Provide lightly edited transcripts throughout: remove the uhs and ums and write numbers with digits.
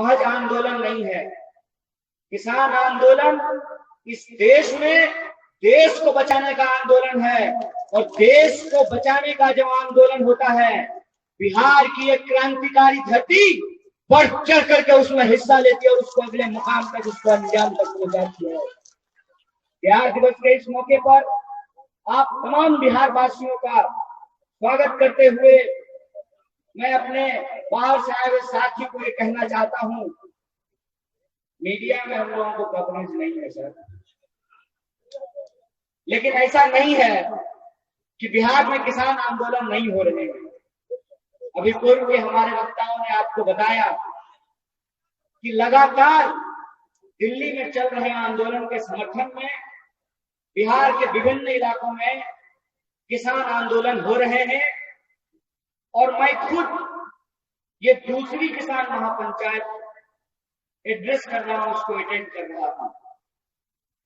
महज आंदोलन नहीं है। किसान आंदोलन इस देश में देश को बचाने का आंदोलन है, और देश को बचाने का जो आंदोलन होता है, बिहार की एक क्रांतिकारी धरती बढ़ चढ़ करके उसमें हिस्सा लेती है और उसको अगले मुकाम तक उसको अंजाम तक ले जाती है। बिहार दिवस के इस मौके पर आप तमाम बिहार वासियों का स्वागत करते हुए मैं अपने बाहर से आए हुए साथी को ये कहना चाहता हूं, मीडिया में हम लोगों को कवरेज नहीं है सर, लेकिन ऐसा नहीं है कि बिहार में किसान आंदोलन नहीं हो रहे हैं। अभी पूर्व के हमारे वक्ताओं ने आपको बताया कि लगातार दिल्ली में चल रहे आंदोलन के समर्थन में बिहार के विभिन्न इलाकों में किसान आंदोलन हो रहे हैं, और मैं खुद ये दूसरी किसान महापंचायत एड्रेस कर रहा हूं, उसको अटेंड कर रहा था,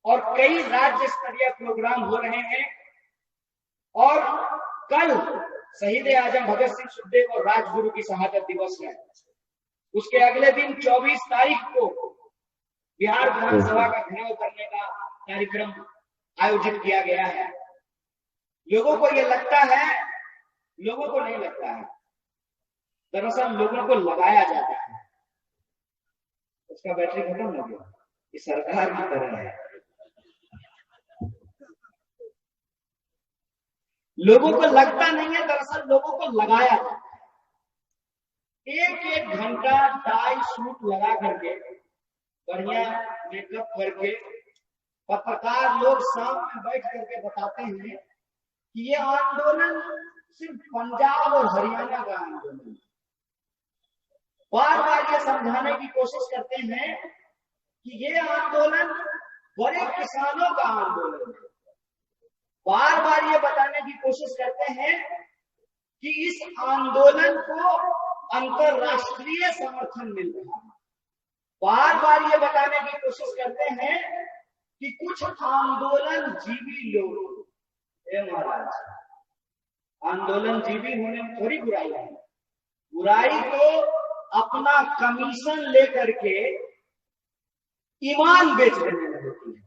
और कई राज्य स्तरीय प्रोग्राम हो रहे हैं। और कल शहीद आजम भगत सिंह सुखदेव और राजगुरु की शहादत दिवस है। उसके अगले दिन 24 तारीख को बिहार विधानसभा का घेराव करने का कार्यक्रम आयोजित किया गया है। लोगों को ये लगता है, लोगों को नहीं लगता है, दरअसल लोगों को लगाया जाता है। उसका बैटरी खत्म हो गया, ये सरकार की तरह है। लोगों को लगता नहीं है, दरअसल लोगों को लगाया जाता है। एक एक घंटा टाई सूट लगा करके, बढ़िया मेकअप करके पत्रकार लोग सामने बैठ करके बताते हैं कि ये आंदोलन सिर्फ पंजाब और हरियाणा का आंदोलन है। बार बार ये समझाने की कोशिश करते हैं कि ये आंदोलन बड़े किसानों का आंदोलन है। बार बार ये बताने की कोशिश करते हैं कि इस आंदोलन को अंतरराष्ट्रीय समर्थन मिल रहा है। बार बार ये बताने की कोशिश करते हैं कि कुछ आंदोलन जीवी लोग, महाराज आंदोलन जीवी होने में थोड़ी बुराई है। बुराई तो अपना कमीशन लेकर के ईमान बेच देने में होती है।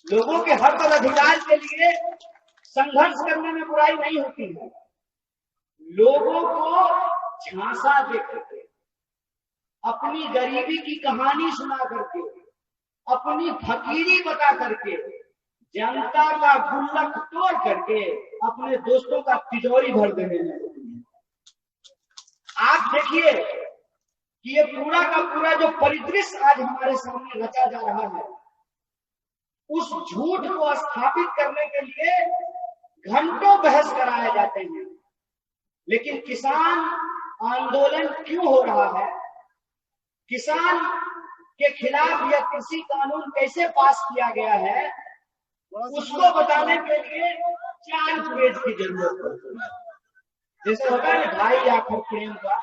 लोगों के हक और अधिकार के लिए संघर्ष करने में बुराई नहीं होती है। लोगों को झांसा दे करके, अपनी गरीबी की कहानी सुना करके, अपनी फकीरी बता करके, जनता का गुल्लक तोड़ करके अपने दोस्तों का तिजोरी भर देने में होती है। आप देखिए कि ये पूरा का पूरा जो परिदृश्य आज हमारे सामने रचा जा रहा है, उस झूठ को स्थापित करने के लिए घंटों बहस कराए जाते हैं। लेकिन किसान आंदोलन क्यों हो रहा है, किसान के खिलाफ यह कृषि कानून कैसे पास किया गया है, उसको बताने के लिए 4 पेज की जरूरत पड़ती है। जैसे होता है ना भाई आखिर प्रेम का,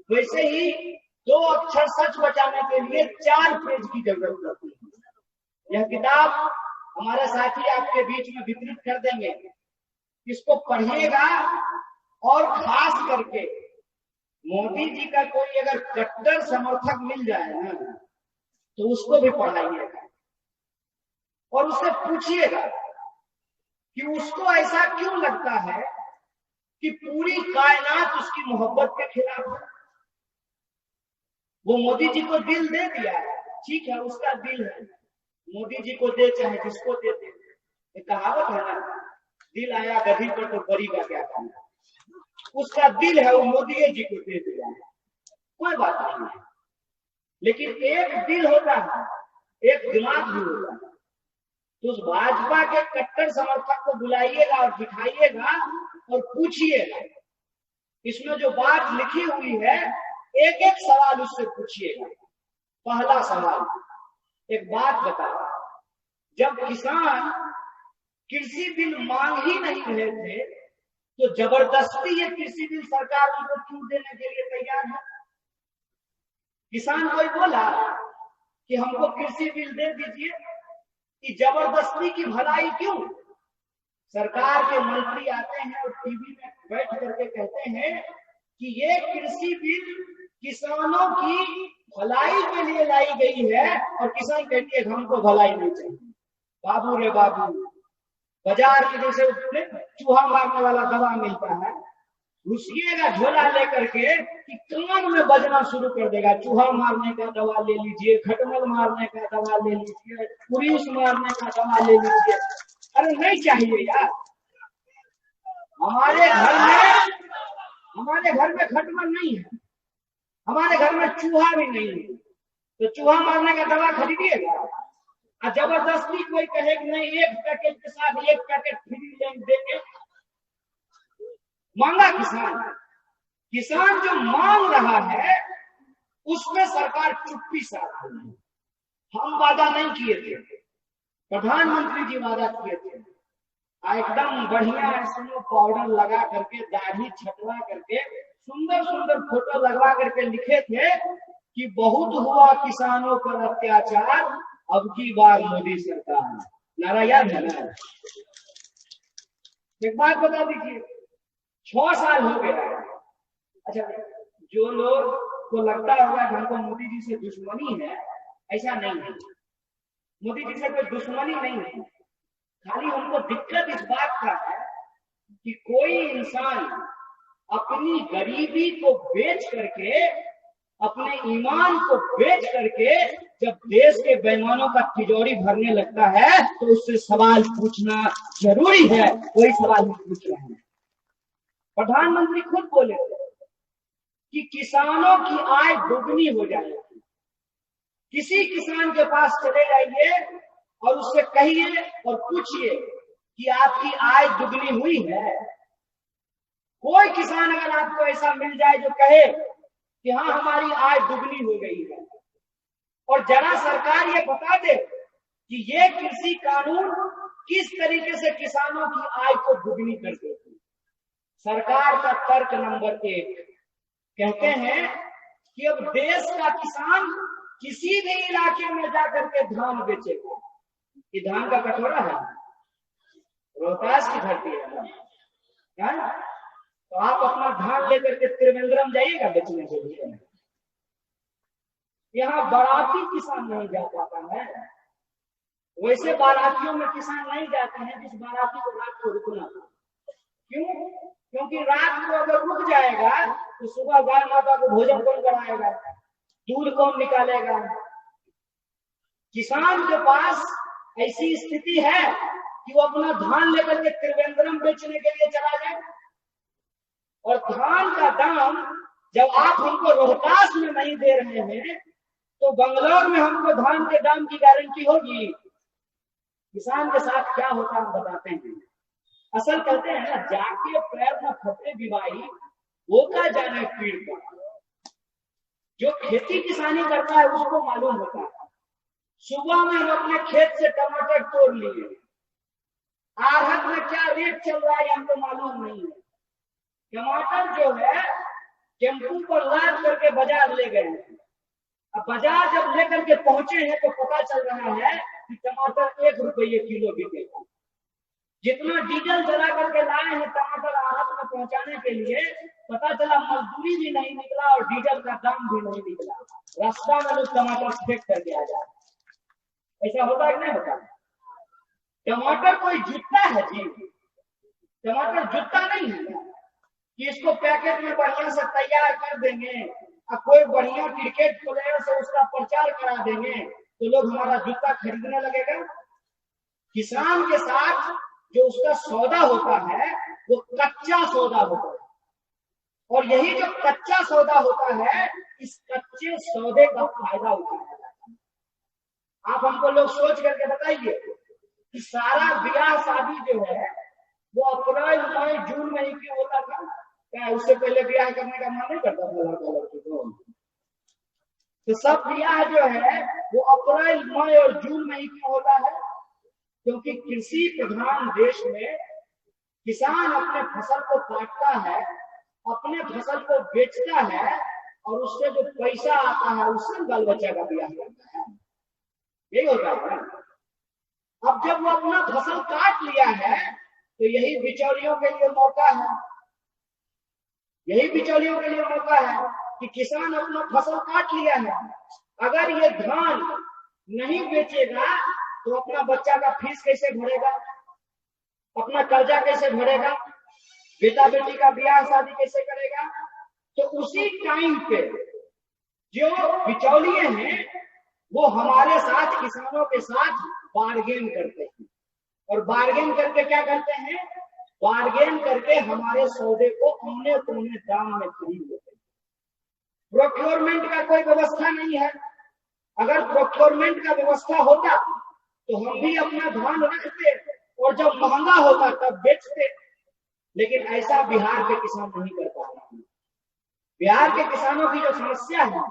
वैसे ही 2 अक्षर सच बचाने के लिए 4 पेज की जरूरत पड़ती है। यह किताब हमारे साथी आपके बीच में वितरित कर देंगे, इसको पढ़िएगा। और खास करके मोदी जी का कोई अगर कट्टर समर्थक मिल जाए ना, तो उसको भी पढ़ाइएगा और उससे पूछिएगा कि उसको ऐसा क्यों लगता है कि पूरी कायनात उसकी मोहब्बत के खिलाफ है। वो मोदी जी को दिल दे दिया है, ठीक है, उसका दिल है, मोदी जी को दे चाहे जिसको दे दे। एक कहावत है ना, दिल आया गधी पर तो परी का क्या करना। उसका दिल है, वो मोदी जी को दे दिया है, कोई बात नहीं है। लेकिन एक दिल होता है, एक दिमाग भी होता है। तो उस भाजपा के कट्टर समर्थक को बुलाइएगा और बिठाइएगा और पूछिएगा, इसमें जो बात लिखी हुई है एक एक सवाल उससे पूछिएगा। पहला सवाल, एक बात बताओ, जब किसान कृषि बिल मांग ही नहीं रहे थे तो जबरदस्ती ये कृषि बिल सरकार उनको क्यों देने के लिए तैयार है? किसान कोई बोला कि हमको कृषि बिल दे दीजिए, कि जबरदस्ती की भलाई क्यों? सरकार के मंत्री आते हैं और टीवी में बैठ करके कहते हैं कि ये कृषि बिल किसानों की भलाई के लिए लाई गई है और किसान कहती है हमको भलाई नहीं चाहिए। बाबू रे बाबू, बाजार में जैसे चूहा मारने वाला दवा मिलता है, घुसिएगा झोला लेकर के कि कान में बजना शुरू कर देगा, चूहा मारने का दवा ले लीजिए, खटमल मारने का दवा ले लीजिए, पुलिस मारने का दवा ले लीजिए। अरे नहीं चाहिए यार। हमारे घर में खटमल नहीं है, हमारे घर में चूहा भी नहीं है, तो चूहा मारने का दवा खरीदिएगा और जबरदस्ती कोई कहे कि नहीं एक पैकेट के साथ एक पैकेट फ्री देंगे। मांगा किसान जो मांग रहा है उसमें सरकार चुप्पी साध रही है। हम वादा नहीं किए थे, प्रधानमंत्री जी वादा किए थे, एकदम बढ़िया स्नो पाउडर लगा करके, दाढ़ी छटवा करके, सुंदर सुंदर फोटो लगवा करके लिखे थे कि बहुत हुआ किसानों पर अत्याचार, अब की बार मोदी सरकार। नारा याद है ना? एक बात बता दीजिए, 6 साल हो गया। अच्छा, जो लोग को लगता होगा कि हमको मोदी जी से दुश्मनी है, ऐसा नहीं है। मोदी जी से कोई दुश्मनी नहीं है, खाली उनको दिक्कत इस बात का है कि कोई इंसान अपनी गरीबी को बेच करके, अपने ईमान को बेच करके जब देश के बेईमानों का तिजोरी भरने लगता है तो उससे सवाल पूछना जरूरी है। कोई सवाल नहीं पूछ रहे हैं। प्रधानमंत्री खुद बोले कि किसानों की आय दुगनी हो जाएगी। किसी किसान के पास चले जाइए और उससे कहिए और पूछिए कि आपकी आय दुगनी हुई है। कोई किसान अगर आपको ऐसा मिल जाए जो कहे कि हाँ हमारी आय दुगनी हो गई है, और जरा सरकार ये बता दे कि ये कृषि कानून किस तरीके से किसानों की आय को दुगनी कर देती। सरकार का तर्क नंबर 1 कहते हैं कि अब देश का किसान किसी भी इलाके में जाकर के धान बेचेगा। ये धान का कटोरा है, रोहतास की धरती है, तो आप अपना धान लेकर के त्रिवेंद्रम जाइएगा बेचने के लिए। यहाँ बाराती किसान नहीं जा पाता है। वैसे बारातियों में किसान नहीं जाते हैं जिस बाराती को रात को रुकना। क्यों? क्योंकि रात को अगर रुक जाएगा तो सुबह गाय माता को भोजन कौन कराएगा, दूध कौन निकालेगा। किसान के पास ऐसी स्थिति है कि वो अपना धान लेकर के त्रिवेंद्रम बेचने के लिए चला जाए, और धान का दाम जब आप हमको रोहतास में नहीं दे रहे हैं तो बंगलौर में हमको धान के दाम की गारंटी होगी। किसान के साथ क्या होता हम बताते हैं। असल कहते हैं ना, जाके पैर न फटे बिवाई वो का जाने पीड़ का। जो खेती किसानी करता है उसको मालूम होता है। सुबह में हम अपने खेत से टमाटर तोड़ लिए, आहत में क्या रेट चल रहा है हमको मालूम नहीं है। टमाटर जो है टेम्पू पर लाद करके बाजार ले गए हैं। अब बाजार जब लेकर के पहुंचे हैं तो पता चल रहा है कि टमाटर 1 रुपये किलो बिकेगा। जितना डीजल जला करके लाए हैं टमाटर आहत में पहुंचाने के लिए, पता चला मजदूरी भी नहीं निकला और डीजल का दाम भी नहीं निकला। रास्ता में लोग टमाटर फेंक करके आ जाए। ऐसा होता है कि नहीं होता? टमाटर कोई जूता है जी? टमाटर जूता नहीं है कि इसको पैकेट में बढ़िया से तैयार कर देंगे और कोई बढ़िया क्रिकेट प्लेयर से उसका प्रचार करा देंगे तो लोग हमारा जूता खरीदने लगेगा। किसान के साथ जो उसका सौदा होता है वो कच्चा सौदा होता है, और यही जो कच्चा सौदा होता है, इस कच्चे सौदे का फायदा उठाया जाता है। आप हमको लोग सोच करके बताइए कि सारा ब्याह शादी जो है वो अप्रैल मई जून में ही क्यों होता था? क्या उससे पहले ब्याह करने का मन नहीं करता था लड़का लड़की को? तो सब ब्याह जो है वो अप्रैल मई और जून में ही क्यों होता है? क्योंकि कृषि प्रधान देश में किसान अपने फसल को काटता है, अपने फसल को बेचता है, और उससे जो पैसा आता है उससे बाल बच्चा का ब्याह करता है। यही होता है। अब जब वो अपना फसल काट लिया है तो यही बिचौलियों के लिए मौका है, यही बिचौलियों के लिए मौका है कि किसान अपना फसल काट लिया है, अगर ये धान नहीं बेचेगा तो अपना बच्चा का फीस कैसे भरेगा, अपना कर्जा कैसे भरेगा, बेटा बेटी का ब्याह शादी कैसे करेगा। तो उसी टाइम पे जो बिचौलिए हैं वो हमारे साथ, किसानों के साथ बार्गेन करते हैं, और बार्गेन करके क्या करते हैं, बार्गेन करके हमारे सौदे को औने पौने दाम में खरीद लेते हैं। प्रोक्योरमेंट का कोई व्यवस्था नहीं है। अगर प्रोक्योरमेंट का व्यवस्था होता तो हम भी अपना धान रखते और जब महंगा होता तब बेचते, लेकिन ऐसा बिहार के किसान नहीं कर पा रहे हैं। बिहार के किसानों की जो समस्या है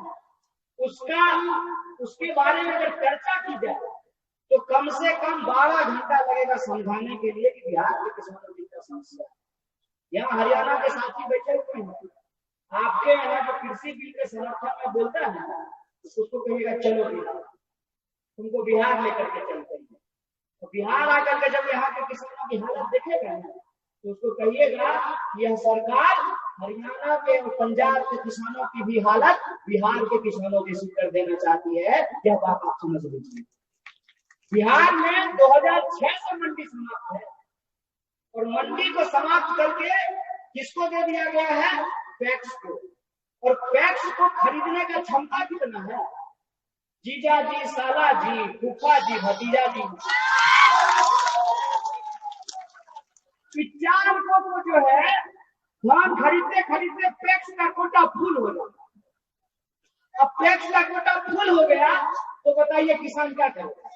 उसके बारे में अगर चर्चा की जाए तो कम से कम 12 घंटा लगेगा समझाने के लिए कि बिहार के किसानों की क्या समस्या है। यहाँ हरियाणा के साथी बैठे हुए हैं, आपके यहाँ जो कृषि बिल के समर्थन में बोलता है उसको कहिएगा चलो बिहार, तुमको बिहार लेकर के चलते हैं। तो बिहार आकर के जब यहाँ के किसानों की हालत देखेगा तो उसको कहिएगा यह सरकार हरियाणा के और पंजाब के किसानों की भी हालत बिहार के किसानों की कर देना चाहती है। यह बात आप समझ लीजिए। बिहार में 2006 से मंडी समाप्त है, और मंडी को समाप्त करके किसको दे दिया गया है, पैक्स को। और पैक्स को खरीदने का क्षमता कितना है, जीजा जी, साला जी, फूफा जी, भतीजा जी, 4 को जो है धान खरीदते खरीदते पैक्स का कोटा फुल हो जाता। अब पैक्स का कोटा फुल हो गया तो बताइए किसान क्या करेगा।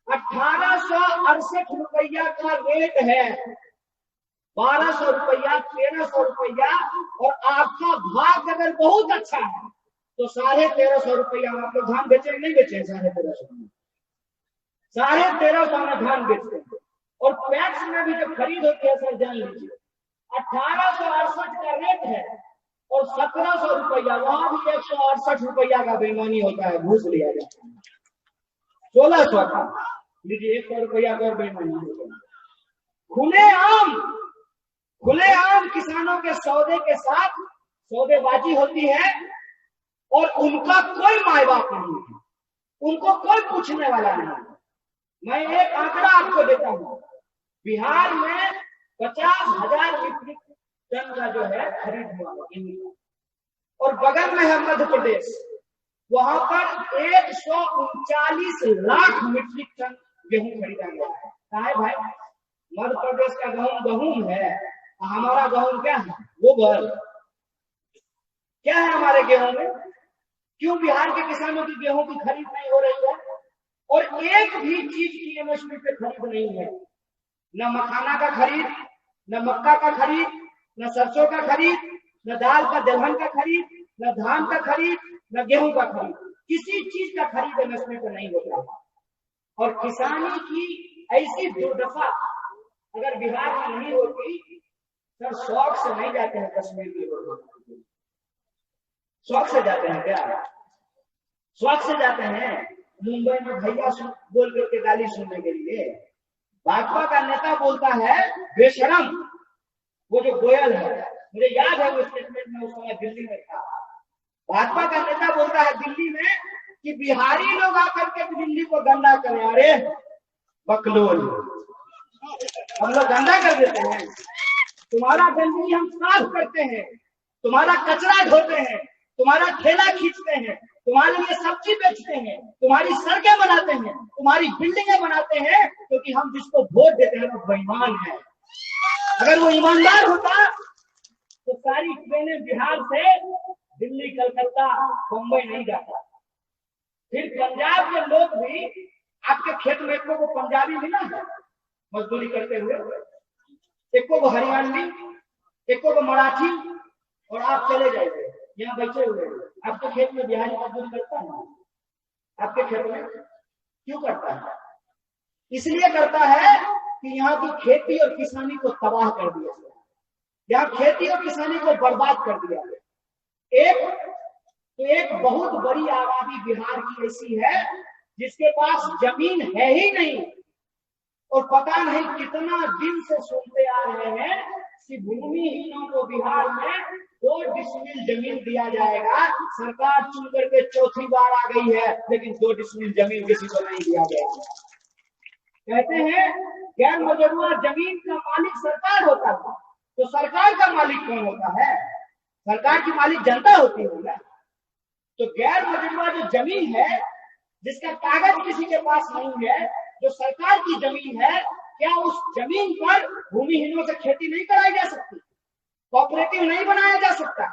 1868 रुपया का रेट है, 1200 रुपया, 1300 रुपया, और आपका भाग अगर बहुत अच्छा है तो 1350 रुपया आप लोग धान बेचे नहीं बेचे, 1350 में, 1350 में धान बेचते हैं। और पैक्स में भी जब खरीद होती है सर जान लीजिए 1868 का रेट है और 1700 रुपया, वहां भी 168 रुपया का बेईमानी होता है, घूस लिया जाता है। 1600 का लीजिए, 100 रुपया का बेईमानी होता है। खुलेआम किसानों के सौदे के साथ सौदेबाजी होती है, और उनका कोई माय बाप नहीं है, उनको कोई पूछने वाला नहीं है। मैं एक आंकड़ा आपको देता हूं, बिहार में 50,000 मीट्रिक टन का जो है खरीद हुआ है, और बगल में है मध्य प्रदेश, वहां पर 139 लाख मीट्रिक टन गेहूं खरीदा गया है। कहा है भाई, मध्य प्रदेश का गेहूं है, हमारा गेहूं क्या है, गोबर। क्या है हमारे गेहूं में, क्यों बिहार के किसानों की गेहूं की खरीद नहीं हो रही है, और एक भी चीज की एमएसपी पे खरीद नहीं है, न मखाना का खरीद, न मक्का का खरीद, न सरसों का खरीद, न दाल का दलहन का खरीद, न धान का खरीद, न गेहूं का खरीद, किसी चीज का खरीद एमएसपी पे नहीं होता। और किसानी की ऐसी दुर्दशा अगर बिहार में नहीं होती, सर शौक से नहीं जाते हैं कश्मीर के लोग, शौक से जाते हैं क्या, शौक से जाते हैं मुंबई में भैया बोल करके गाली सुनने के लिए। भाजपा का नेता बोलता है बेशरम, वो जो गोयल है, मुझे याद है वो स्टेटमेंट में उस समय दिल्ली में था। भाजपा का नेता बोलता है दिल्ली में कि बिहारी लोग आकर के दिल्ली को गंदा करें। अरे बकलोल, हम लोग गंदा कर देते हैं, तुम्हारा गंदगी हम साफ करते हैं, तुम्हारा कचरा ढोते हैं, तुम्हारा ठेला खींचते हैं, तुम्हारे लिए सब्जी बेचते हैं, तुम्हारी सड़कें बनाते हैं, तुम्हारी बिल्डिंगें बनाते हैं, क्योंकि हम जिसको वोट देते हैं वो बेईमान है। अगर वो ईमानदार होता तो सारी ट्रेनें बिहार से दिल्ली, कलकत्ता, मुंबई नहीं जाता। फिर पंजाब के लोग भी, आपके खेत में को पंजाबी मिला है मजदूरी करते हुए, एक को हरियाणवी, एक को मराठी, और आप चले जाइए यहाँ बैठे हुए, आपके खेत में बिहारी मजदूरी करता है, आपके खेत में क्यों करता है, इसलिए करता है कि यहाँ की खेती और किसानी को तबाह कर दिया गया, यहाँ खेती और किसानी को बर्बाद कर दिया गया। एक बहुत बड़ी आबादी बिहार की ऐसी है जिसके पास जमीन है ही नहीं, और पता नहीं कितना दिन से सुनते आ रहे हैं कि भूमिहीनों को बिहार में 2 डिसमिल जमीन दिया जाएगा। सरकार चुन करके चौथी बार आ गई है, लेकिन 2 डिसमिल जमीन किसी को नहीं दिया गया। कहते हैं गैर मजरूआ जमीन का मालिक सरकार होता है, तो सरकार का मालिक कौन होता है? सरकार की मालिक जनता होती है ना। तो गैर मजरूआ जो जमीन है, जिसका कागज किसी के पास नहीं है, जो सरकार की जमीन है, क्या उस जमीन पर भूमिहीनों से खेती नहीं कराई जा सकती? कोऑपरेटिव नहीं बनाया जा सकता?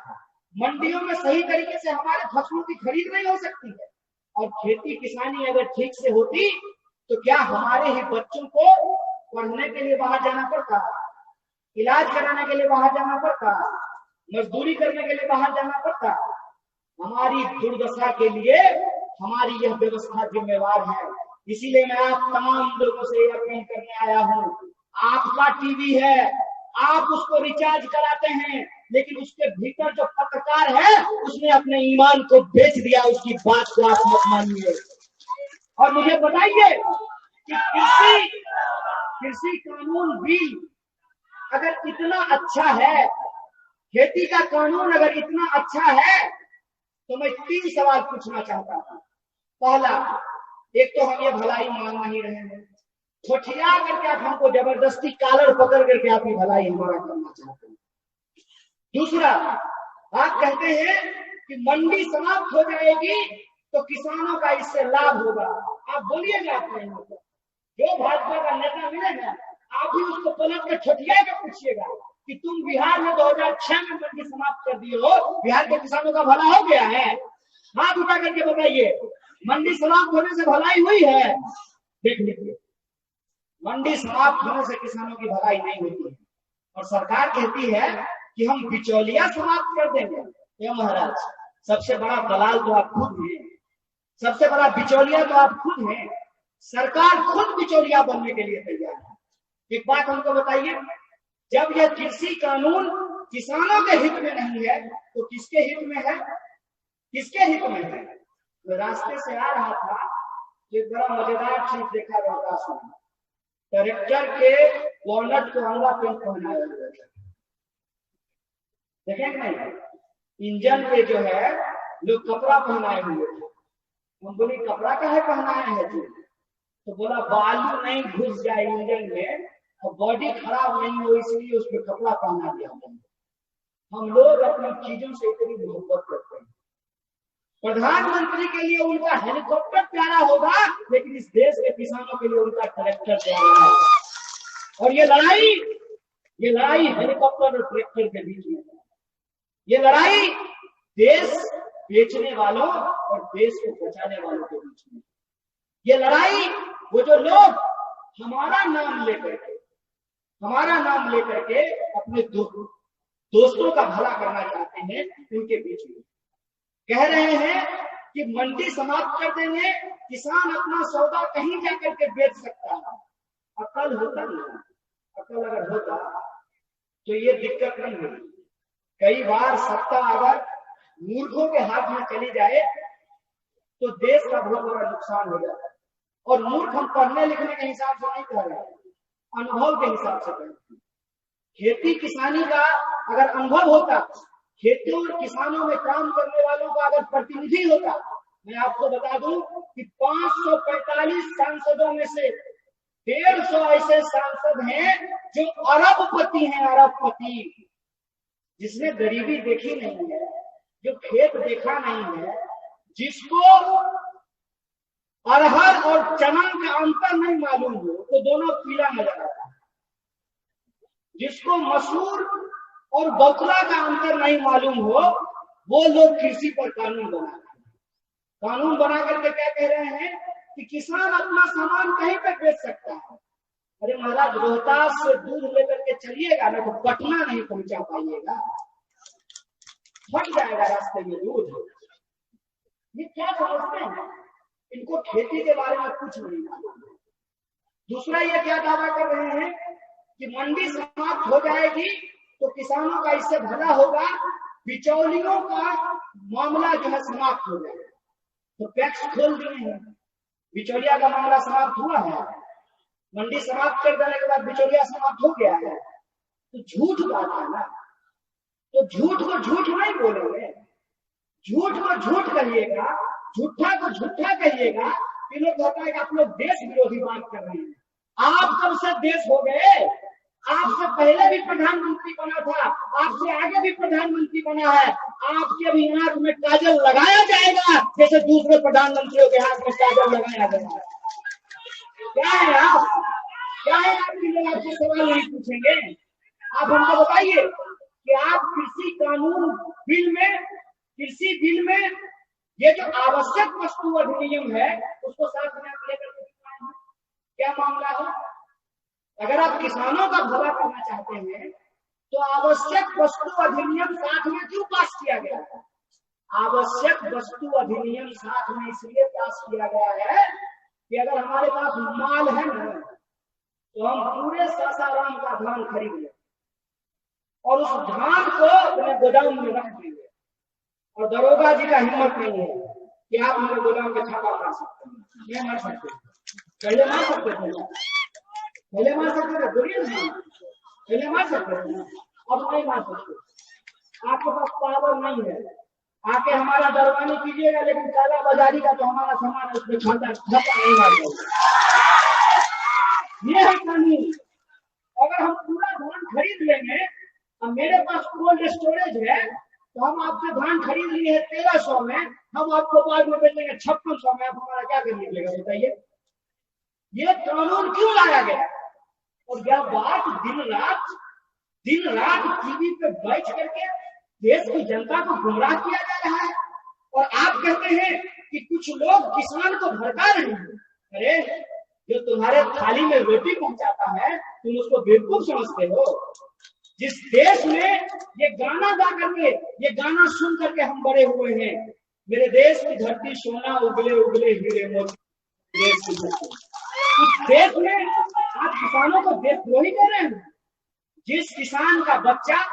मंडियों में सही तरीके से हमारे फसलों की खरीद नहीं हो सकती है? और खेती किसानी अगर ठीक से होती तो क्या हमारे ही बच्चों को पढ़ने के लिए बाहर जाना पड़ता, इलाज कराने के लिए बाहर जाना पड़ता, मजदूरी करने के लिए बाहर जाना पड़ता? हमारी दुर्दशा के लिए हमारी यह व्यवस्था जिम्मेवार है। इसीलिए मैं आप तमाम लोगों से अपील करने आया हूं, आपका टीवी है, आप उसको रिचार्ज कराते हैं, लेकिन उसके भीतर जो पत्रकार है उसने अपने ईमान को बेच दिया, उसकी बात को आप मत मानिए। और मुझे बताइए कि कृषि कानून बिल अगर इतना अच्छा है, खेती का कानून अगर इतना अच्छा है, तो मैं 3 सवाल पूछना चाहता हूं। पहला, एक तो हम ये भलाई मांग नहीं रहे हैं, ठोठिया करके आप हमको जबरदस्ती कॉलर पकड़ करके आपकी भलाई हमारा करना चाहते हैं। दूसरा, आप कहते हैं कि मंडी समाप्त हो जाएगी तो किसानों का इससे लाभ होगा। आप बोलिएगा अपने जो भाजपा का नेता मिलेगा, आप भी उसको पलट के ठोठिया के पूछिएगा कि तुम बिहार में 2006 में मंडी समाप्त कर दिए हो, बिहार के किसानों का भला हो गया है? हाथ उठा करके बताइए, मंडी समाप्त होने से भलाई हुई है? देख लीजिए, मंडी समाप्त होने से किसानों की भलाई नहीं होती है। और सरकार कहती है कि हम बिचौलिया समाप्त कर देंगे। ये महाराज, सबसे बड़ा दलाल तो आप खुद हैं, सबसे बड़ा बिचौलिया तो आप खुद हैं। सरकार खुद बिचौलिया बनने के लिए तैयार है। एक बात हमको बताइए, जब यह कृषि कानून किसानों के हित में नहीं है तो किसके हित में है? किसके हित में है? तो रास्ते से आ रहा था, एक बड़ा मजेदार चीज देखा रोहतास में। ट्रैक्टर के बोनट को रंगा पेंट पहनाया हुआ है, देखें नहीं? इंजन पे जो है लोग कपड़ा पहनाए हुए थे। हम बोले कपड़ा काहे पहनाए हैं जी? तो बोला बालू नहीं घुस जाए इंजन में और बॉडी खराब नहीं हो, इसलिए उसमें कपड़ा पहना दिया। हम लोग अपनी चीजों से इतनी मोहब्बत करते हैं। प्रधानमंत्री के लिए उनका हेलीकॉप्टर प्यारा होगा, लेकिन इस देश के किसानों के लिए उनका ट्रैक्टर प्यारा है। और ये लड़ाई हेलीकॉप्टर और ट्रैक्टर के बीच में, ये लड़ाई देश बेचने वालों और देश को बचाने वालों के बीच में। ये लड़ाई वो जो लोग हमारा नाम लेकर के अपने दोस्तों का भला करना चाहते हैं, उनके बीच में। कह रहे हैं कि मंडी समाप्त कर देंगे, किसान अपना सौदा कहीं जाकर के बेच सकता है। अकल होता नहीं, अकल अगर होता तो ये दिक्कत नहीं होती। कई बार सत्ता अगर मूर्खों के हाथ में चली जाए तो देश का बहुत बड़ा नुकसान हो जाता है। और मूर्ख हम पढ़ने लिखने के हिसाब से नहीं कह रहे, अनुभव के हिसाब से कह रहे हैं। खेती किसानी का अगर अनुभव होता, खेती और किसानों में काम करने वालों का अगर प्रतिनिधि होता, मैं आपको बता दूं कि 545 सांसदों में से 150 ऐसे सांसद हैं जो अरबपति हैं, अरबपति, जिसने गरीबी देखी नहीं है, जो खेत देखा नहीं है, जिसको अरहर और चना का अंतर नहीं मालूम हो तो दोनों पीला नजर आता है, जिसको मसूर और बकुला का अंतर नहीं मालूम हो, वो लोग कृषि पर कानून बनाते हैं। कानून बना करके क्या कह रहे हैं कि किसान अपना सामान कहीं पे बेच सकता है। अरे महाराज, रोहतास से दूध लेकर के चलिएगा ना तो पटना नहीं पहुंचा पाइएगा, फट जाएगा रास्ते में दूध। ये क्या समझते हैं? इनको खेती के बारे में कुछ नहीं मालूम। दूसरा, ये क्या दावा कर रहे हैं कि मंडी समाप्त हो जाएगी तो किसानों का इससे भला होगा, बिचौलियों का मामला जो है समाप्त हो जाएगा। तो टैक्स खोल दिए हैं, बिचौलिया का मामला समाप्त हुआ है। मंडी समाप्त कर देने के बाद बिचौलिया समाप्त हो गया है, तो झूठ बात है ना। तो झूठ को झूठ नहीं बोलेंगे, झूठ को झूठ कहिएगा, झूठा को झूठा कहिएगा, फिर लोग कहता है कि आप लोग देश विरोधी बात कर रहे हैं। आप कब से देश हो गए? आपसे पहले भी प्रधानमंत्री बना था, आपसे आगे भी प्रधानमंत्री बना है। आपके भी आंख में काजल लगाया जाएगा जैसे दूसरे प्रधानमंत्रियों के हाथ में काजल लगाया गया है। क्या है आप, क्या है आपके लोग आपसे सवाल नहीं पूछेंगे। आप हमको बताइए कि आप कृषि कानून बिल में, कृषि बिल में ये जो आवश्यक वस्तु अधिनियम है उसको साथ में आप लेकर के हैं, क्या मामला है? अगर आप किसानों का भला करना चाहते हैं तो आवश्यक वस्तु अधिनियम साथ में क्यों पास किया गया है? आवश्यक वस्तु अधिनियम साथ में इसलिए पास किया गया है कि अगर हमारे पास माल है ना तो हम पूरे सासाराम का धान खरीद लें और उस धान को अपने गोदाम में रख देंगे, और दरोगा जी का हिम्मत नहीं है कि आप मेरे गोदाम में छापा मार सकते हैं। नहीं मार सकते, पहले मार सकते थे, पहले मार सकते थे, बोलिए ना, पहले मार सकते थे, अब नहीं मार सकते। आपके पास पावर नहीं है, आके हमारा दरबानी कीजिएगा, लेकिन काला बाजारी का तो हमारा सामान उसमें खाता नहीं मारेगा। ये है कानून। अगर हम पूरा धान खरीद लेंगे, अब मेरे पास कोल्ड स्टोरेज है तो हम आपसे धान खरीद लिए है 1300 में, हम आपको बाद में बेचेंगे 5600 में, आप हमारा क्या कर लीजिएगा बताइए? ये कानून क्यों लाया गया? और यह बात दिन रात टीवी पे बैठ करके देश की जनता को गुमराह किया जा रहा है। और आप कहते हैं कि कुछ लोग किसान को भड़का रहे हैं। अरे जो तुम्हारे थाली में रोटी पहुंचाता है तुम उसको बेवकूफ समझते हो? जिस देश में ये गाना गा करके, ये गाना सुन करके हम बड़े हुए हैं, मेरे देश की धरती सोना उगले उगले हीरे मोती देश की धरती, उस देश में आप किसानों को देशद्रोही कह रहे हैं। जिस किसान का बच्चा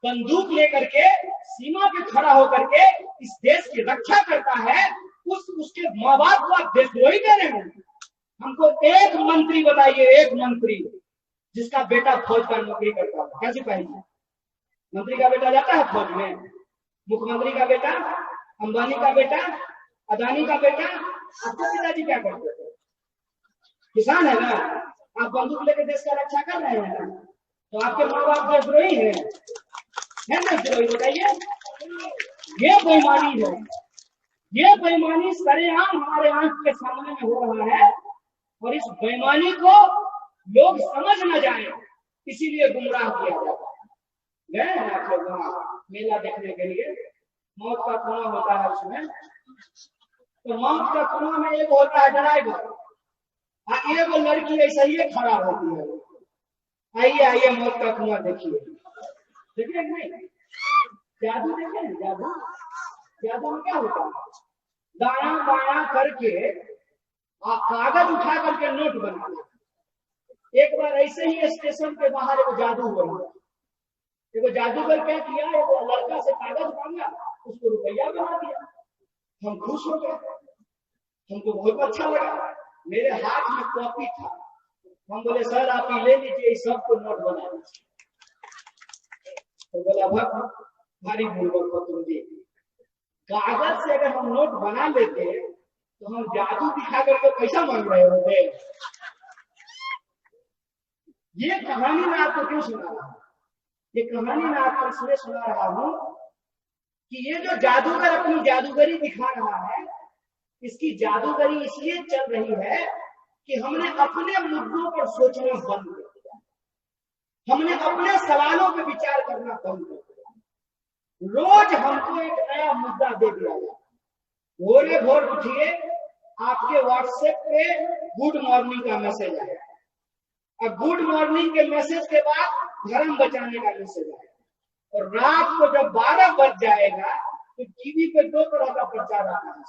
बंदूक लेकर के सीमा पे खड़ा होकर के इस देश की रक्षा करता है, उसके माँ बाप को आप देशद्रोही कह रहे हैं। हमको एक मंत्री बताइए, एक मंत्री जिसका बेटा फौज का नौकरी करता है, कैसे पाएंगे? मंत्री का बेटा जाता है फौज में, मुख्यमंत्री का बेटा, अंबानी का बेटा, अदानी का बेटा। आपके पिताजी क्या करते थे? किसान है ना। आप बंदूक लेकर देश का रक्षा कर रहे हैं ना, तो आपके माँ बाप देशद्रोही है देशद्रोही? बताइए। ये बेईमानी है, ये बेईमानी सरेआम हमारे आंख के सामने में हो रहा है, और इस बेईमानी को लोग समझ न जाए इसीलिए गुमराह किया जाता है। गए हैं आप लोग वहां मेला देखने के लिए, मौत का कुआं होता है उसमें, तो मौत का कुआं में एक होता है ड्राइवर, एक लड़की ऐसा ही खड़ा होती है। आइए आइए मौत का कुआं देखिए, देखिए नहीं जादू देखे, जादू जादू में क्या होता है? दाया बाया करके कागज उठा करके नोट बनाते। एक बार ऐसे ही स्टेशन के बाहर एक जादू हुआ, देखो जादूगर क्या किया, वो लड़का से कागज मांगा, उसको रुपया बना दिया। हम खुश हो गए, हमको बहुत अच्छा लगा। मेरे हाथ में कॉपी था, हम बोले सर आप ही ले लीजिए, सबको नोट बना दीजिए। तो बोला भारी बुर्बक हो तुम जी, कागज से अगर हम नोट बना लेते तो हम जादू दिखा करके पैसा मांग रहे होते। ये कहानी मैं आपको क्यों सुना रहा हूं? ये कहानी मैं आपको इसलिए सुना रहा हूं कि ये जो जादूगर अपनी जादूगरी दिखा रहा है, इसकी जादूगरी इसलिए चल रही है कि हमने अपने मुद्दों पर सोचना बंद कर दिया, हमने अपने सवालों पर विचार करना बंद कर दिया। रोज हमको एक नया मुद्दा दे दिया जाता, भोरे भोर उठिए आपके व्हाट्सएप पे गुड मॉर्निंग का मैसेज आया, और गुड मॉर्निंग के मैसेज के बाद धर्म बचाने का मैसेज आएगा, और रात को जब 12 बज जाएगा तो टीवी पे 2 तरह का प्रचार आता है,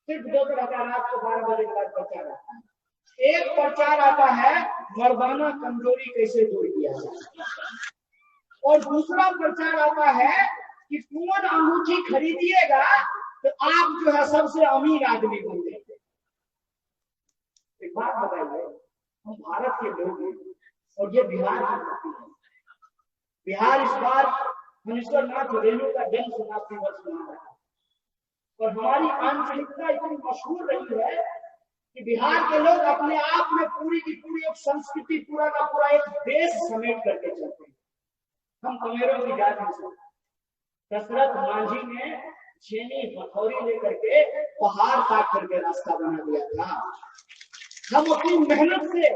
सिर्फ 2 तरह का, रात को 12 बजे के बाद प्रचार आता है। एक प्रचार आता है मर्दाना कमजोरी कैसे दूर किया जाए, और दूसरा प्रचार आता है कि कौन अंगूठी खरीदिएगा तो आप जो है सबसे अमीर आदमी बन जाएंगे। एक बात बताइए, हम भारत के लोग हैं और ये बिहार की धरती है, बिहार इस बार मनीश्वरनाथ रेणु का जन्म शताब्दी वर्ष मना रहा है और हमारी आंचलिकता इतनी मशहूर रही है कि बिहार के लोग अपने आप में पूरी की पूरी एक संस्कृति, पूरा का पूरा एक देश समेट करके चलते हैं। हम कमेरों की जात में दशरथ मांझी ने छेनी हथौड़ी लेकर के पहाड़ काट करके रास्ता बना दिया था। हम अपनी मेहनत से,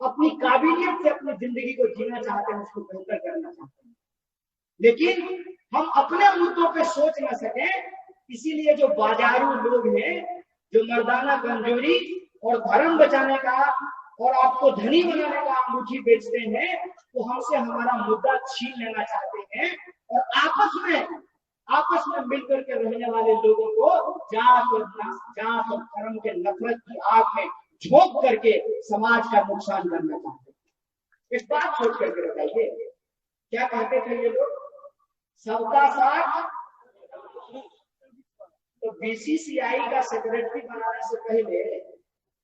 अपनी काबिलियत से अपनी जिंदगी को जीना चाहते हैं, उसको बेहतर करना चाहते हैं, लेकिन हम अपने मुद्दों पे सोच न सके। इसीलिए जो बाजारू लोग हैं, जो मर्दाना कमजोरी और धर्म बचाने का और आपको धनी बनाने का अंगूठी बेचते हैं, वो हमसे हमारा मुद्दा छीन लेना चाहते हैं और आपस में मिलकर के रहने वाले लोगों को जात और धर्म के नफरत की आग में झोंक करके समाज का नुकसान करना चाहते हैं। इस बात सोच करके बताइए, क्या कहते थे ये लोग? सबका साथ। तो बीसीसीआई का सेक्रेटरी बनाने से पहले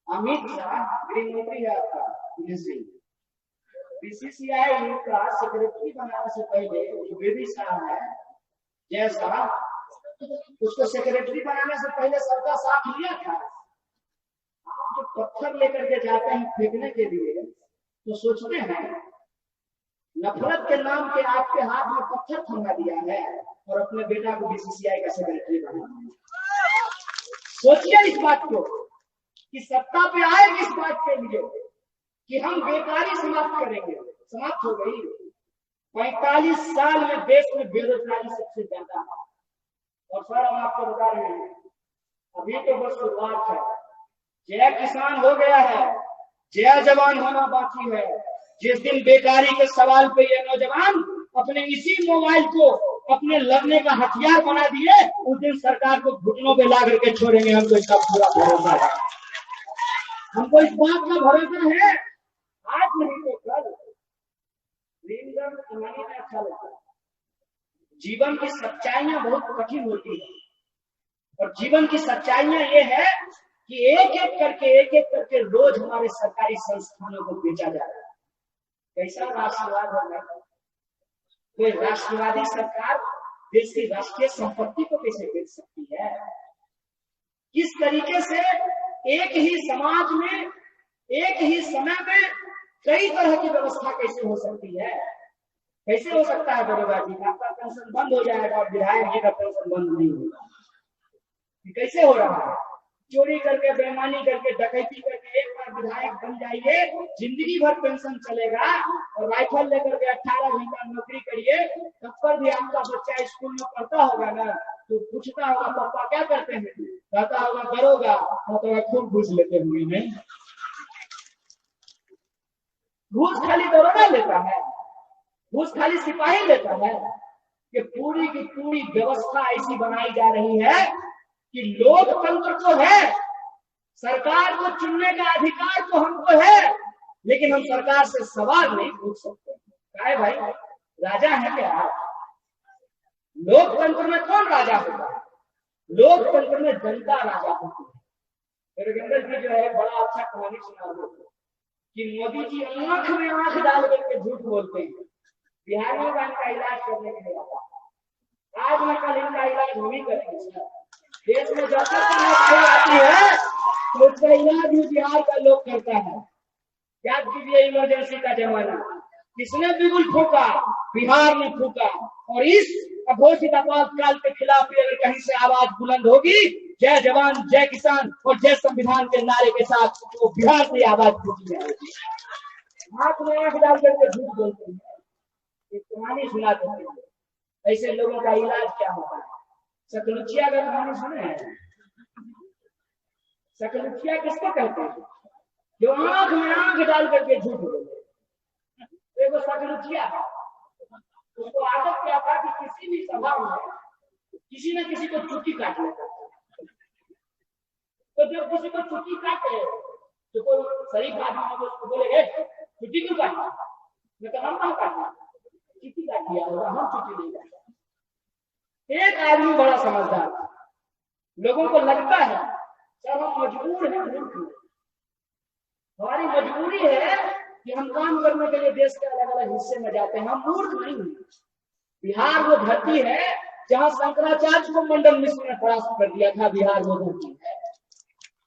अमित शाह, गृह मंत्री है आपका, बीसीसीआई का सेक्रेटरी बनाने से पहले द्विवेदी शाह है, जैसा उसको सेक्रेटरी बनाने से पहले सबका साथ लिया था। आप जो पत्थर लेकर के जाते हैं फेंकने के लिए, तो सोचते हैं नफरत के नाम के आपके हाथ में पत्थर थमा दिया है और अपने बेटा को बीसीसीआई का सेक्रेटरी बनाना है। सोचिए इस बात को कि सत्ता पे आए इस बात के लिए कि हम बेकारी समाप्त करेंगे। समाप्त हो गई। 45 साल में देश में बेरोजगारी सबसे ज्यादा है। और सर हम आपको बता रहे हैं, अभी तो बस शुरुआत है। जय किसान हो गया है, जय जवान होना बाकी है। जिस दिन बेकारी के सवाल पे ये नौजवान अपने इसी मोबाइल को अपने लड़ने का हथियार बना दिए, उस दिन सरकार को घुटनों पे ला करके छोड़ेंगे। हमको इसका पूरा भरोसा है, हमको इस बात का भरोसा है। आज नहीं तो कल सुनाने में अच्छा लगता है। जीवन की सच्चाइयां बहुत कठिन होती है और जीवन की सच्चाइयां ये है कि एक एक करके रोज हमारे सरकारी संस्थानों को बेचा जा रहा है। कैसा राष्ट्रवाद होगा? कोई राष्ट्रवादी सरकार देश की राष्ट्रीय संपत्ति को कैसे बेच सकती है? किस तरीके से एक ही समाज में एक ही समय में कई तरह की व्यवस्था कैसे हो सकती है? कैसे हो सकता है बड़ोगा जी? आपका पेंशन बंद हो जाएगा और विधायक जी का पेंशन बंद नहीं होगा। कैसे हो रहा है? चोरी करके, बेईमानी करके, डकैती करके एक बार विधायक बन जाइए, जिंदगी भर पेंशन चलेगा। और राइफल लेकर के 18 घंटा नौकरी करिए, तब पर भी आपका बच्चा स्कूल में पढ़ता होगा ना, तो पूछता होगा पापा क्या करते हैं? कहता होगा दरोगा, तो खूब घूस लेते हुए में। घूस खाली दरोगा लेता है, घूस खाली सिपाही लेता है। कि पूरी की पूरी व्यवस्था ऐसी बनाई जा रही है कि लोकतंत्र तो है, सरकार को चुनने का अधिकार तो हमको है, लेकिन हम सरकार से सवाल नहीं पूछ सकते। क्या है भाई, राजा है क्या? लोकतंत्र में कौन राजा होता है? लोकतंत्र में जनता राजा होती है। रविंद्र जी जो है बड़ा अच्छा कहानी सुना कि मोदी जी आंख में आंख डाल करके झूठ बोलते हैं। बिहार में इनका इलाज करने के लिए आता, आज में कल इनका इलाज हम ही करेंगे। देश में जब तक आती है तो उसका इलाज भी बिहार का लोग करता है। क्या कीजिए, इमरजेंसी का जमाना, किसने बिगुल फूका? बिहार ने फूका। और इस अघोषित आपातकाल के खिलाफ भी अगर कहीं से आवाज बुलंद होगी, जय जवान, जय किसान और जय संविधान के नारे के साथ, तो बिहार से आवाज फूकी जाएगी। आंख में आंख डाल करके झूठ बोलते हैं, एक कहानी सुनाते हैं। ऐसे लोगों का इलाज क्या होता है? सकलुचिया का कहानी सुने हैं? सकलुचिया किसको कहते हैं? जो आंख में आंख डाल करके झूठ बोले। देखो सकलुचिया, उसको आदत क्या था कि किसी भी सभा में किसी न किसी को चुट्टी काट लेता। तो जब किसी को चुट्टी काटे तो कोई शरीफ आदमी उसको बोले चुट्टी क्यों काटना? मैं तो हम कहाँ काटना, चुट्टी काट दिया होगा, हम चुट्टी नहीं काटते। एक आदमी बड़ा समझदार, लोगों को लगता है सर हम मजबूर हैं, हमारी मजबूरी है कि हम काम करने के लिए देश के अलग अलग हिस्से में जाते हैं। हम मूर्ख नहीं हैं। बिहार वो धरती है जहां शंकराचार्य को मंडल मिश्र ने परास्त कर दिया था। बिहार वो धरती है।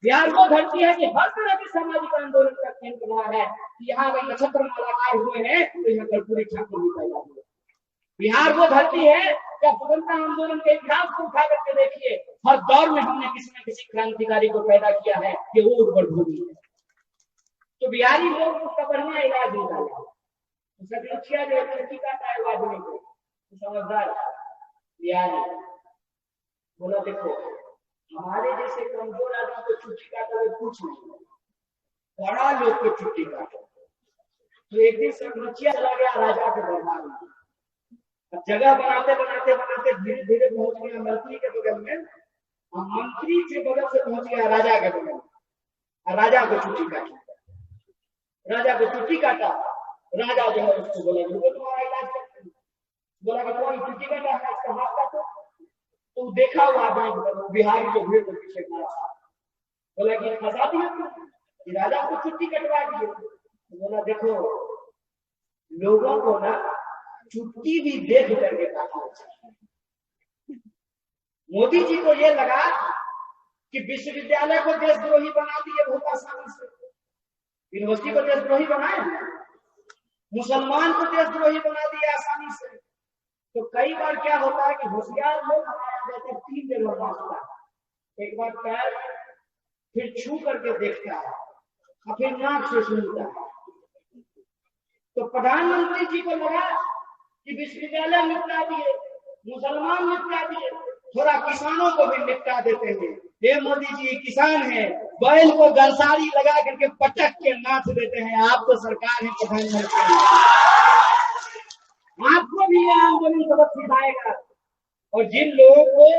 बिहार वो धरती है कि हर तरह के सामाजिक आंदोलन का केंद्र रहा है। यहाँ अगर नक्षत्र मालाकार हुए हैं तो यहाँ कर्पूरी ठाकुर भी पैदा हुए। बिहार वो धरती है क्या स्वतंत्रता आंदोलन के इतिहास को उठा करके देखिए, हर दौर में हमने किसी न किसी क्रांतिकारी को पैदा किया है। ये वो उर्वर भूमि है। तो बिहारी लोग उसका बढ़िया इलाज निकाला। उसका लक्ष्य जो लड़की का इलाज नहीं को तो समझदार बिहारी बोला, देखो हमारे जैसे कमजोर आदमी को छुट्टी काटा तो कुछ नहीं, बड़ा लोग को छुट्टी काटो। तो एक दिन संरक्षिया चला गया राजा के दरबार में। जगह बनाते बनाते बनाते धीरे धीरे पहुंच गया मंत्री के बगल में, और मंत्री के बगल से पहुंच गया राजा के बगल में। राजा को छुट्टी काटी। राजा को छुट्टी काटा। राजा जो है उसको बोला तुम्हारा इलाज करते। बोला कि तुम्हारी छुट्टी काटा है, इसका हाथ काटो। तो देखा हुआ बिहार के भीड़ को पीछे खड़ा। बोला कि फंसा दिया कि राजा को छुट्टी कटवा दिए। तो बोला देखो लोगों को ना छुट्टी भी देख करके काटना चाहिए। मोदी जी को ये लगा कि विश्वविद्यालय को देशद्रोही बना दिए बहुत आसानी से। यूनिवर्सिटी को देशद्रोही बनाए, मुसलमान को देशद्रोही बना दिया आसानी से। तो कई बार क्या होता है कि होशियार लोग हमारे जैसे 3 जगह मारता है। एक बार पैर, फिर छू करके देखता है, और फिर नाक से सुनता है। तो प्रधानमंत्री जी को लगा कि विश्वविद्यालय निपटा दिए, मुसलमान निपटा दिए, थोड़ा किसानों को भी निपटा देते हैं। ये मोदी जी किसान है, बैल को गंसारी लगा करके पटक के नाच देते हैं। आप तो सरकार है, प्रधानमंत्री, आपको भी ये आंदोलन सबक सिखाएगा। और जिन लोगों को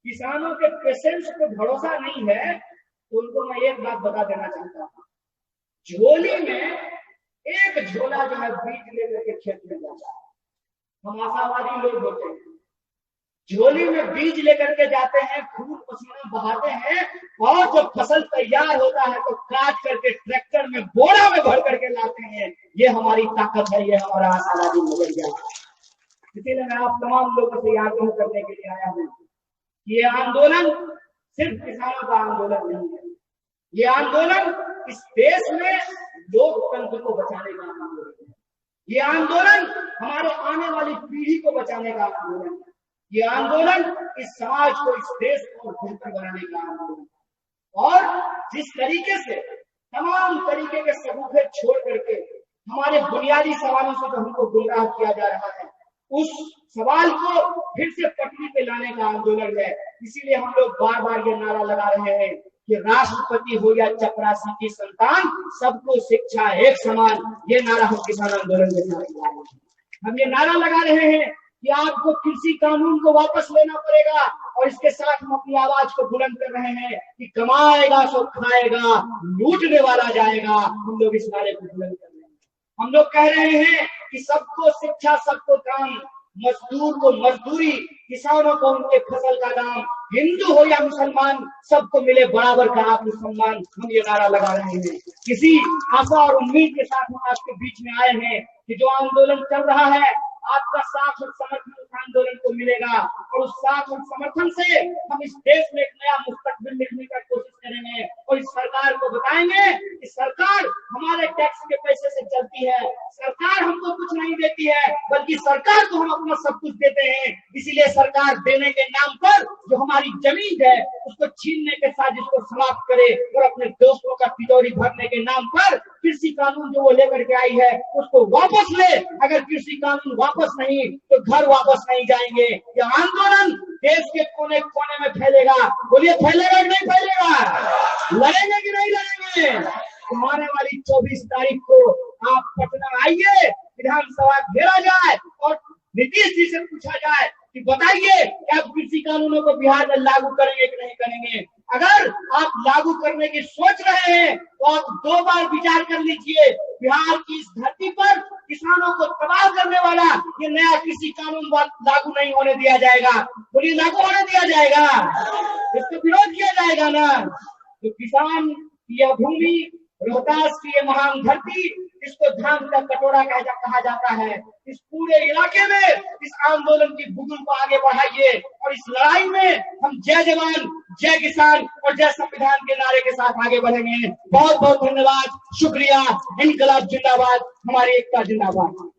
किसानों के पेशेंस पे भरोसा नहीं है तो उनको मैं एक बात बता देना चाहता हूँ। झोली में एक झोला जो है बीज लेकर के खेत में जाता है। हम आशावादी लोग होते हैं, झोली में बीज लेकर के जाते हैं, खून पसीना बहाते हैं, और जब फसल तैयार होता है तो काट करके ट्रैक्टर में बोरा में भर करके लाते हैं। ये हमारी ताकत है, ये हमारा आशावादी नजरिया। इसीलिए मैं आप तमाम लोगों से आग्रह करने के लिए आया हूँ कि ये आंदोलन सिर्फ किसानों का आंदोलन नहीं है। ये आंदोलन इस देश में लोकतंत्र को बचाने का आंदोलन है। ये आंदोलन हमारे आने वाली पीढ़ी को बचाने का आंदोलन है। ये आंदोलन इस समाज को, इस देश को बेहतर बनाने का आंदोलन है। और जिस तरीके से तमाम तरीके के सबूत छोड़ करके हमारे बुनियादी सवालों से जो हमको गुमराह किया जा रहा है, उस सवाल को फिर से पटरी पे लाने का आंदोलन है। इसीलिए हम लोग बार बार ये नारा लगा रहे हैं कि राष्ट्रपति हो या चपरासी की संतान, सबको शिक्षा एक समान। ये नारा हम किसान आंदोलन के साथ लगा रहे हैं। हम ये नारा लगा रहे हैं कि आपको कृषि कानून को वापस लेना पड़ेगा, और इसके साथ हम अपनी आवाज को बुलंद कर रहे हैं कि कमाएगा सो खाएगा, लूटने वाला जाएगा। हम लोग इस नारे को बुलंद कर रहे हैं। हम लोग कह रहे हैं कि सबको शिक्षा, सबको काम, मजदूर को मजदूरी, किसानों को उनके फसल का दाम, हिंदू हो या मुसलमान सबको मिले बराबर का आत्मसम्मान। हम ये नारा लगा रहे हैं। किसी आशा और उम्मीद के साथ हम आपके बीच में आए हैं कि जो आंदोलन चल रहा है आपका साथ और समर्थन उस आंदोलन को मिलेगा, और उस साथ और समर्थन से हम इस देश में एक नया मुस्तकबिल लिखने का कोशिश करेंगे। और इस सरकार को बताएंगे कि सरकार हमारे टैक्स के पैसे से चलती है, सरकार हमको कुछ नहीं देती है, बल्कि सरकार को हम अपना सब कुछ देते हैं। इसीलिए सरकार देने के नाम पर जो हमारी जमीन है उसको छीनने के साजिश को समाप्त करे, और अपने दोस्तों का तिजोरी भरने के नाम पर कृषि कानून जो वो लेकर के आई है उसको वापस ले। अगर कृषि कानून वापस नहीं तो घर वापस नहीं जाएंगे। ये आंदोलन देश के कोने कोने में फैलेगा। बोलिए फैलेगा कि नहीं फैलेगा? लड़ेंगे कि नहीं लड़ेंगे? तो आने वाली 24 तारीख को आप पटना आइए, विधानसभा घेरा जाए और नीतीश जी से पूछा जाए कि बताइए क्या आप कृषि कानूनों को बिहार में लागू करेंगे कि नहीं करेंगे। अगर आप लागू करने की सोच रहे हैं तो आप 2 बार विचार कर लीजिए। बिहार की इस धरती पर किसानों को तबाह करने वाला ये नया कृषि कानून लागू नहीं होने दिया जाएगा। बोलिए लागू होने दिया जाएगा? इसको विरोध किया जाएगा ना? तो किसान की यह भूमि, रोहतास की ये महान धरती इसको धाम का कटोरा कहा जाता है। इस पूरे इलाके में इस आंदोलन की बुगुल को आगे बढ़ाइए और इस लड़ाई में हम जय जवान, जय किसान और जय संविधान के नारे के साथ आगे बढ़ेंगे। बहुत बहुत धन्यवाद, शुक्रिया। इनकलाब जिंदाबाद, हमारी एकता जिंदाबाद।